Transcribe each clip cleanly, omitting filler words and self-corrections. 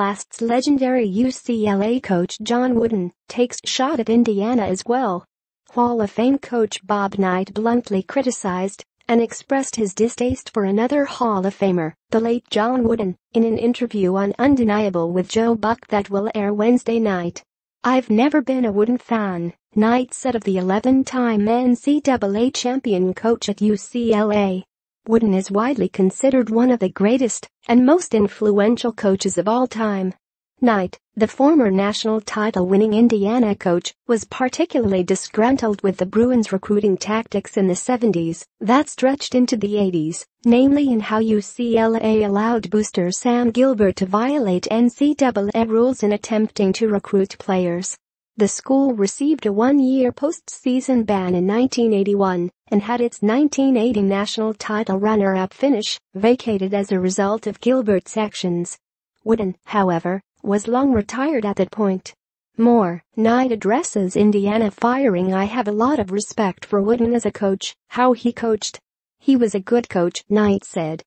blasts legendary UCLA coach John Wooden, takes shot at Indiana as well. Hall of Fame coach Bob Knight bluntly criticized and expressed his distaste for another Hall of Famer, the late John Wooden, in an interview on Undeniable with Joe Buck that will air Wednesday night. "I've never been a Wooden fan," Knight said of the 11-time NCAA champion coach at UCLA. Wooden is widely considered one of the greatest and most influential coaches of all time. Knight, the former national title-winning Indiana coach, was particularly disgruntled with the Bruins' recruiting tactics in the 70s that stretched into the 80s, namely in how UCLA allowed booster Sam Gilbert to violate NCAA rules in attempting to recruit players. The school received a one-year postseason ban in 1981 and had its 1980 national title runner-up finish vacated as a result of Gilbert's actions. Wooden, however, was long retired at that point. More, Knight addresses Indiana firing. "I have a lot of respect for Wooden as a coach, how he coached. He was a good coach," Knight said.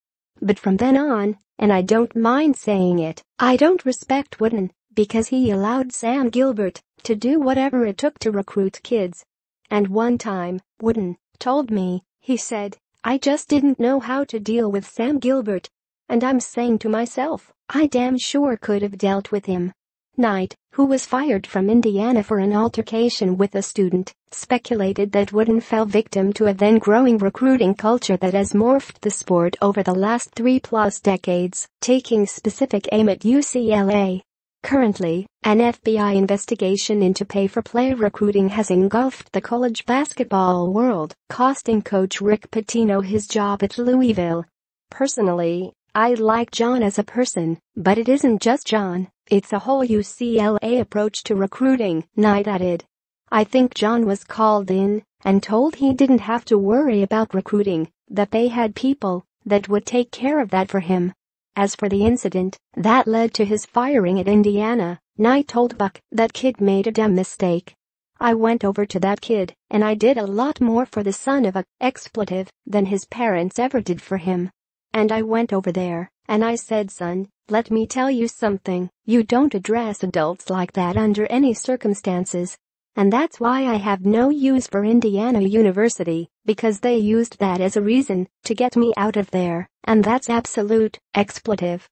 "But from then on, and I don't mind saying it, I don't respect Wooden because he allowed Sam Gilbert to do whatever it took to recruit kids. And one time, Wooden told me, he said, I just didn't know how to deal with Sam Gilbert. And I'm saying to myself, I damn sure could have dealt with him." Knight, who was fired from Indiana for an altercation with a student, speculated that Wooden fell victim to a then-growing recruiting culture that has morphed the sport over the last 3+ decades, taking specific aim at UCLA. Currently, an FBI investigation into pay-for-play recruiting has engulfed the college basketball world, costing coach Rick Pitino his job at Louisville. "Personally, I like John as a person, but it isn't just John, it's a whole UCLA approach to recruiting," Knight added. "I think John was called in and told he didn't have to worry about recruiting, that they had people that would take care of that for him." As for the incident that led to his firing at Indiana, Knight told Buck, "That kid made a dumb mistake. I went over to that kid and I did a lot more for the son of a expletive than his parents ever did for him. And I went over there and I said, son, let me tell you something, you don't address adults like that under any circumstances. And that's why I have no use for Indiana University, because they used that as a reason to get me out of there, and that's absolute expletive."